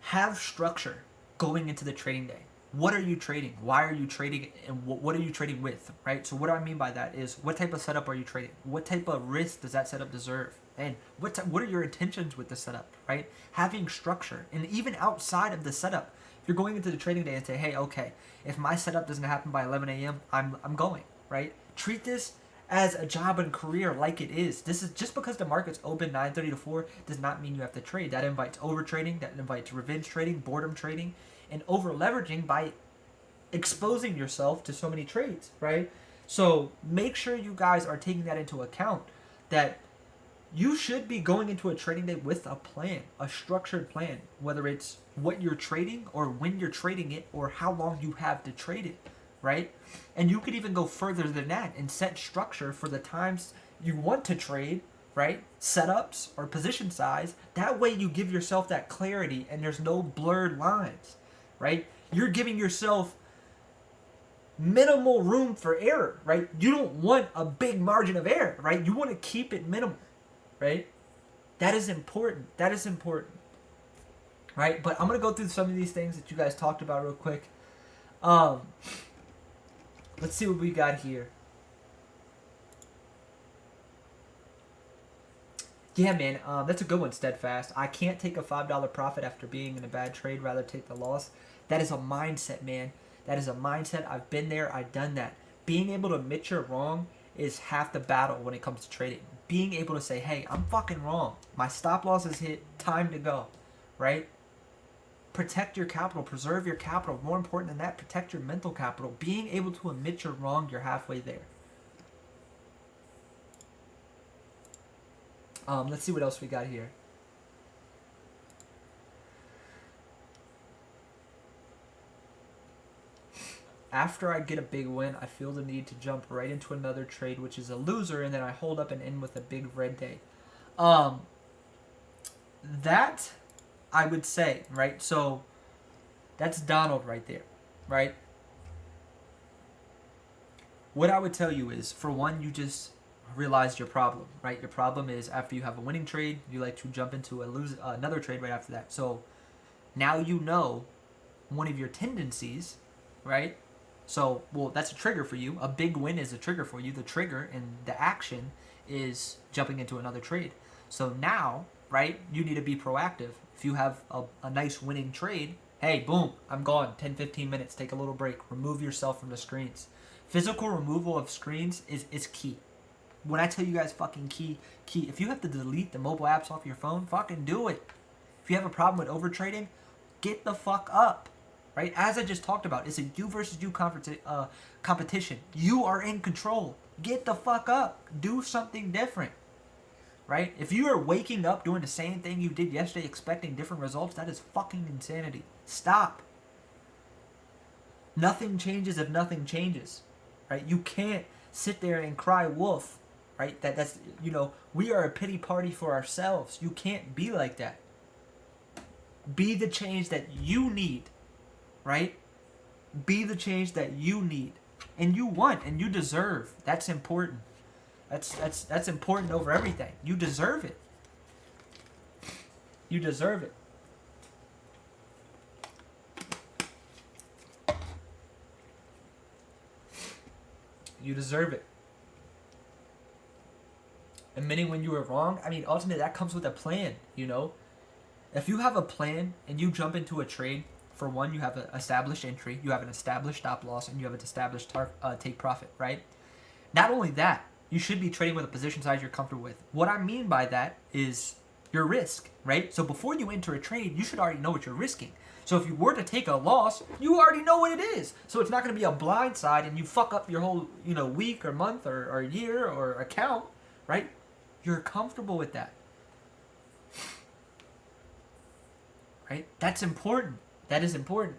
Have structure going into the trading day. What are you trading? Why are you trading? And what are you trading with, right? So what do I mean by that is, what type of setup are you trading? What type of risk does that setup deserve? And what are your intentions with the setup, right? Having structure. And even outside of the setup, if you're going into the trading day and say, hey, okay, if my setup doesn't happen by 11 a.m., I'm going, right? Treat this as a job and career like it is. This is just because the market's open 9:30 to 4 does not mean you have to trade. That invites over trading, that invites revenge trading, boredom trading, and over leveraging by exposing yourself to so many trades, right? So make sure you guys are taking that into account, that you should be going into a trading day with a plan, a structured plan, whether it's what you're trading or when you're trading it or how long you have to trade it, right? And you could even go further than that and set structure for the times you want to trade, right? Setups or position size. That way you give yourself that clarity and there's no blurred lines, right? You're giving yourself minimal room for error, right? You don't want a big margin of error, right? You want to keep it minimal, right? That is important. That is important, right? But I'm going to go through some of these things that you guys talked about real quick. Let's see what we got here. Yeah, man, that's a good one, Steadfast. I can't take a $5 profit after being in a bad trade, rather take the loss. That is a mindset, man. That is a mindset. I've been there. I've done that. Being able to admit you're wrong is half the battle when it comes to trading. Being able to say, hey, I'm fucking wrong. My stop loss is hit. Time to go, right? Protect your capital. Preserve your capital. More important than that, protect your mental capital. Being able to admit you're wrong, you're halfway there. Let's see what else we got here. After I get a big win, I feel the need to jump right into another trade, which is a loser, and then I hold up and end with a big red day. That I would say, right? So that's Donald right there, right? What I would tell you is, for one, you just realized your problem, right? Your problem is after you have a winning trade, you like to jump into another trade right after that. So now you know one of your tendencies, right? So, well, that's a trigger for you. A big win is a trigger for you. The trigger and the action is jumping into another trade. So now, right, you need to be proactive. If you have a nice winning trade, hey, boom, I'm gone. 10, 15 minutes, take a little break. Remove yourself from the screens. Physical removal of screens is key. When I tell you guys fucking key, if you have to delete the mobile apps off your phone, fucking do it. If you have a problem with overtrading, get the fuck up. Right? As I just talked about, it's a you versus you competition. You are in control. Get the fuck up. Do something different. Right? If you are waking up doing the same thing you did yesterday expecting different results, that is fucking insanity. Stop. Nothing changes if nothing changes. Right? You can't sit there and cry wolf. Right? That's, we are a pity party for ourselves. You can't be like that. Be the change that you need. Right? Be the change that you need and you want and you deserve. That's important. That's important over everything. You deserve it. You deserve it. You deserve it. Admitting when you were wrong, ultimately that comes with a plan, If you have a plan and you jump into a trade, for one, you have an established entry, you have an established stop loss, and you have an established take profit, right? Not only that, you should be trading with a position size you're comfortable with. What I mean by that is your risk, right? So before you enter a trade, you should already know what you're risking. So if you were to take a loss, you already know what it is. So it's not going to be a blind side and you fuck up your whole, week or month or year or account, right? You're comfortable with that, right? That's important. That is important.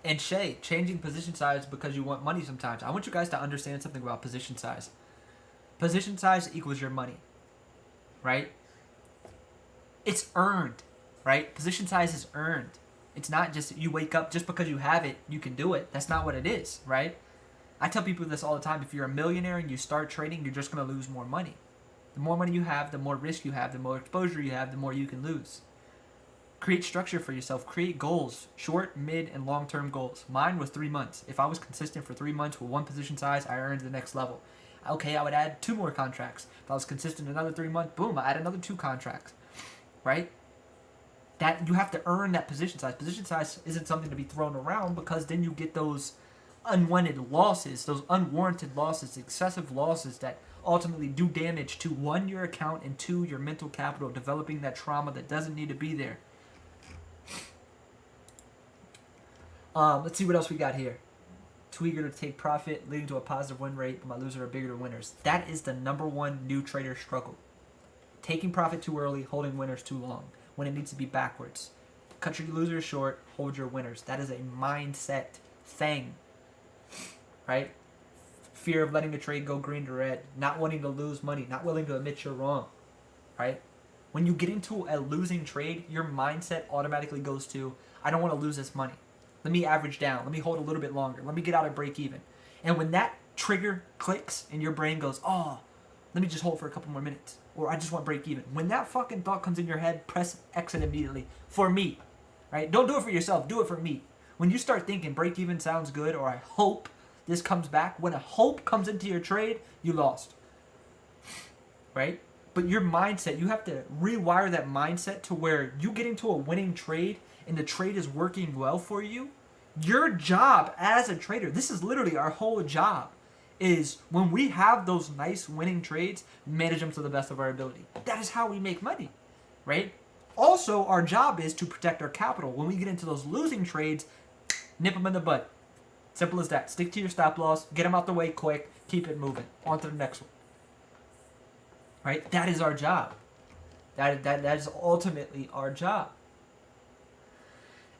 And Shay, changing position size because you want money sometimes. I want you guys to understand something about position size. Position size equals your money, right? It's earned, right? Position size is earned. It's not just you wake up just because you have it, you can do it. That's not what it is, right? I tell people this all the time. If you're a millionaire and you start trading, you're just going to lose more money. The more money you have, the more risk you have, the more exposure you have, the more you can lose. Create structure for yourself. Create goals, short, mid, and long-term goals. Mine was 3 months. If I was consistent for 3 months with one position size, I earned the next level. Okay, I would add 2 more contracts. If I was consistent another 3 months, boom, I add another 2 contracts. Right? That you have to earn that position size. Position size isn't something to be thrown around, because then you get those unwanted losses, those unwarranted losses, excessive losses that ultimately do damage to, 1, your account, and 2, your mental capital, developing that trauma that doesn't need to be there. Let's see what else we got here. Too eager to take profit, leading to a positive win rate, but my losers are bigger than winners. That is the #1 new trader struggle. Taking profit too early, holding winners too long, when it needs to be backwards. Cut your losers short, hold your winners. That is a mindset thing, right? Fear of letting the trade go green to red, not wanting to lose money, not willing to admit you're wrong, right? When you get into a losing trade, your mindset automatically goes to, I don't want to lose this money. Let me average down. Let me hold a little bit longer. Let me get out of break even. And when that trigger clicks and your brain goes, oh, let me just hold for a couple more minutes, or I just want break even. When that fucking thought comes in your head, press exit immediately. For me, right? Don't do it for yourself. Do it for me. When you start thinking break even sounds good, or I hope this comes back, when a hope comes into your trade, you lost, right? But your mindset, you have to rewire that mindset to where you get into a winning trade and the trade is working well for you. Your job as a trader, this is literally our whole job, is when we have those nice winning trades, manage them to the best of our ability. That is how we make money, right? Also, our job is to protect our capital. When we get into those losing trades, nip them in the butt. Simple as that. Stick to your stop loss, get them out the way quick, keep it moving. On to the next one. Right? That is our job. That is ultimately our job.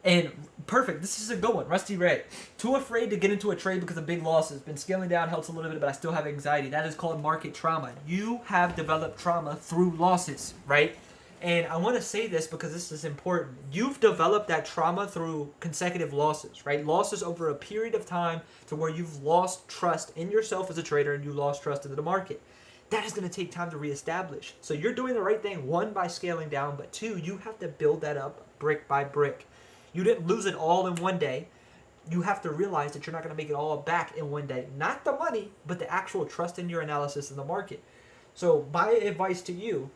And perfect. This is a good one. Rusty Ray. Too afraid to get into a trade because of big losses. Been scaling down, helps a little bit, but I still have anxiety. That is called market trauma. You have developed trauma through losses, right? And I want to say this because this is important. You've developed that trauma through consecutive losses, right? Losses over a period of time to where you've lost trust in yourself as a trader and you lost trust in the market. That is going to take time to reestablish. So you're doing the right thing, 1, by scaling down, but 2, you have to build that up brick by brick. You didn't lose it all in one day. You have to realize that you're not going to make it all back in one day. Not the money, but the actual trust in your analysis in the market. So my advice to you,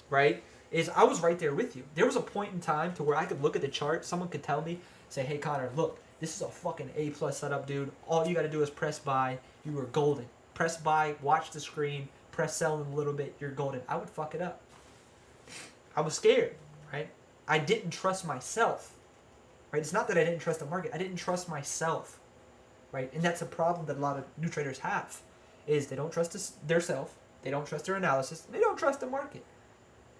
right, is I was right there with you. There was a point in time to where I could look at the chart. Someone could tell me, say, hey, Connor, look, this is a fucking A+ setup, dude. All you got to do is press buy. You were golden. Press buy, watch the screen, press sell in a little bit, you're golden. I would fuck it up. I was scared, right? I didn't trust myself. Right? It's not that I didn't trust the market. I didn't trust myself, right? And that's a problem that a lot of new traders have, is they don't trust their self, they don't trust their analysis, and they don't trust the market.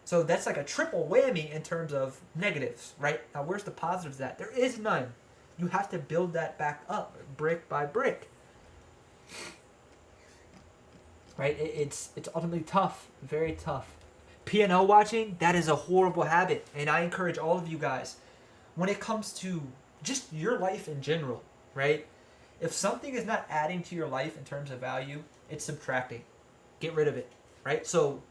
So that's like a triple whammy in terms of negatives, right? Now, where's the positives of that? There is none. You have to build that back up, brick by brick. Right? It's ultimately tough, very tough. P&L watching, that is a horrible habit, and I encourage all of you guys, when it comes to just your life in general, right? If something is not adding to your life in terms of value, it's subtracting. Get rid of it, right? So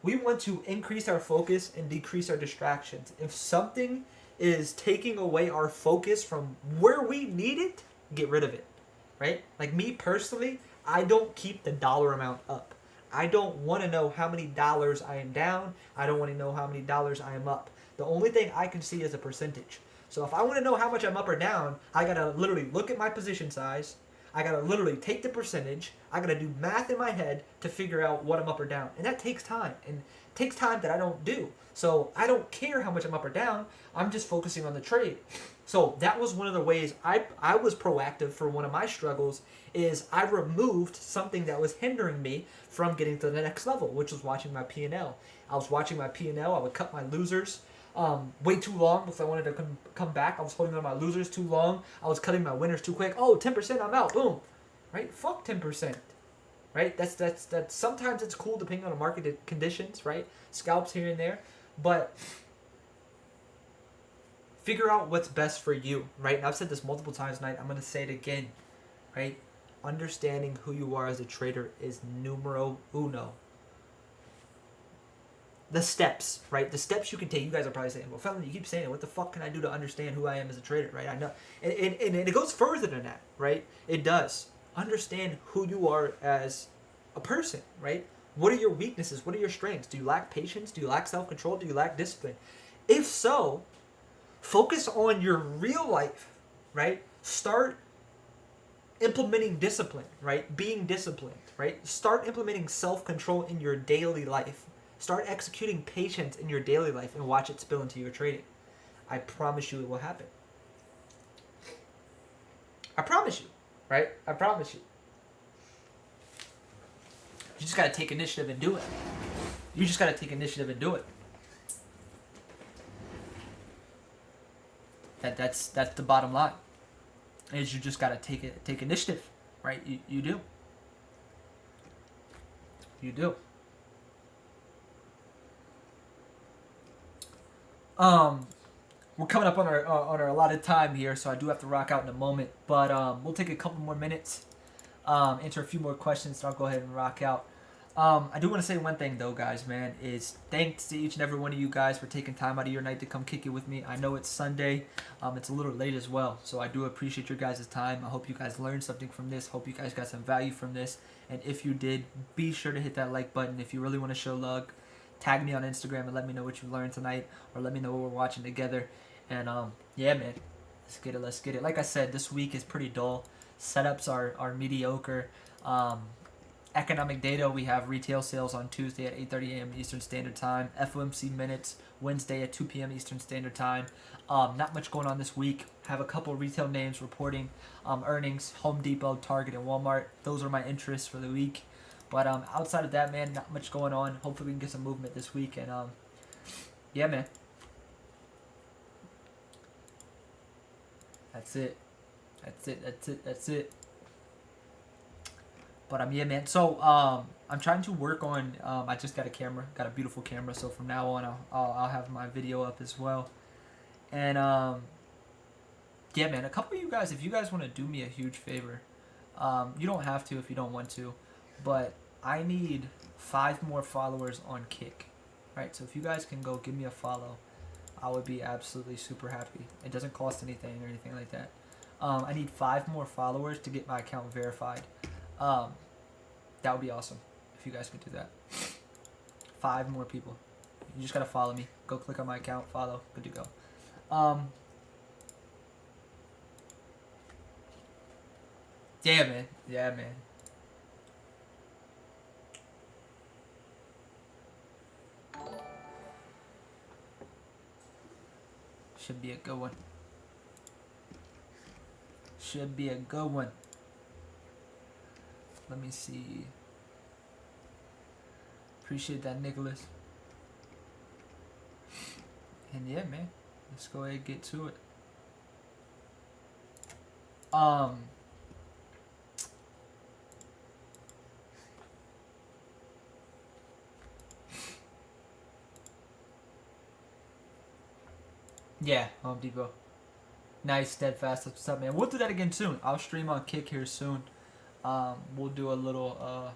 we want to increase our focus and decrease our distractions. If something is taking away our focus from where we need it, get rid of it, right? Like me personally, I don't keep the dollar amount up. I don't want to know how many dollars I am down. I don't want to know how many dollars I am up. The only thing I can see is a percentage. So if I want to know how much I'm up or down, I got to literally look at my position size. I got to literally take the percentage. I got to do math in my head to figure out what I'm up or down. And that takes time. And It takes time that I don't do. So I don't care how much I'm up or down. I'm just focusing on the trade. So that was one of the ways I was proactive for one of my struggles is I removed something that was hindering me from getting to the next level, which was watching my P&L. I was watching my P&L. I would cut my losers way too long because I wanted to come back. I was holding on my losers too long. I was cutting my winners too quick. Oh, 10%, I'm out. Boom. Right? Fuck 10%. Right? That's sometimes it's cool depending on the market conditions, right? Scalps here and there. But figure out what's best for you, right? And I've said this multiple times tonight. I'm going to say it again, right? Understanding who you are as a trader is numero uno. The steps, right? The steps you can take. You guys are probably saying, well, Felony, you keep saying it. What the fuck can I do to understand who I am as a trader, right? I know. And it goes further than that, right? It does. Understand who you are as a person, right? What are your weaknesses? What are your strengths? Do you lack patience? Do you lack self-control? Do you lack discipline? If so, focus on your real life, right? Start implementing discipline, right? Being disciplined, right? Start implementing self-control in your daily life. Start executing patience in your daily life and watch it spill into your trading. I promise you it will happen. I promise you, right? I promise you. You just got to take initiative and do it. You just got to take initiative and do it. That's the bottom line. Is you just got to take initiative, right? You do. You do. We're coming up on our allotted time here, so I do have to rock out in a moment. But we'll take a couple more minutes, answer a few more questions, and I'll go ahead and rock out. I do want to say one thing though, guys, man, is thanks to each and every one of you guys for taking time out of your night to come kick it with me. I know it's Sunday. It's a little late as well, so I do appreciate your guys' time. I hope you guys learned something from this. Hope you guys got some value from this. And if you did, be sure to hit that like button. If you really want to show love, tag me on Instagram and let me know what you learned tonight, or let me know what we're watching together. And yeah, man, let's get it. Like I said, this week is pretty dull. Setups are mediocre. Economic data, we have retail sales on Tuesday at 8:30 a.m. Eastern Standard Time. FOMC minutes Wednesday at 2 p.m. Eastern Standard Time. Not much going on this week. Have a couple retail names reporting earnings: Home Depot, Target, and Walmart. Those are my interests for the week. But outside of that, man, not much going on. Hopefully we can get some movement this week. And yeah, man. That's it. That's it. But yeah, man. So I'm trying to work on. I just got a beautiful camera. So from now on, I'll have my video up as well. And yeah, man. A couple of you guys, if you guys want to do me a huge favor, you don't have to if you don't want to, but I need 5 more followers on Kick. Right. So if you guys can go give me a follow, I would be absolutely super happy. It doesn't cost anything or anything like that. I need 5 more followers to get my account verified. That would be awesome if you guys could do that. 5 more people. You just gotta follow me. Go click on my account, follow. Good to go. Yeah, man. Yeah, man. Should be a good one. Should be a good one. Let me see. Appreciate that, Nicholas. And yeah, man. Let's go ahead and get to it. Yeah, Home Depot. Nice, steadfast. What's up, man? We'll do that again soon. I'll stream on Kick here soon. We'll do a little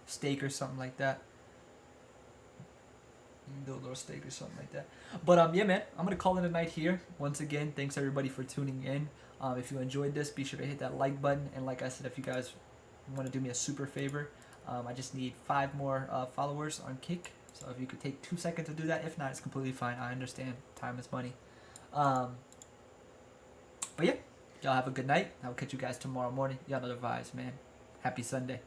steak or something like that. Do a little steak or something like that. But yeah, man, I'm gonna call it a night here. Once again, thanks everybody for tuning in. If you enjoyed this, be sure to hit that like button. And like I said, if you guys want to do me a super favor, I just need 5 more followers on Kick. So if you could take 2 seconds to do that. If not, it's completely fine. I understand. Time is money. But yeah, y'all have a good night. I'll catch you guys tomorrow morning. Y'all know the vibes, man. Happy Sunday.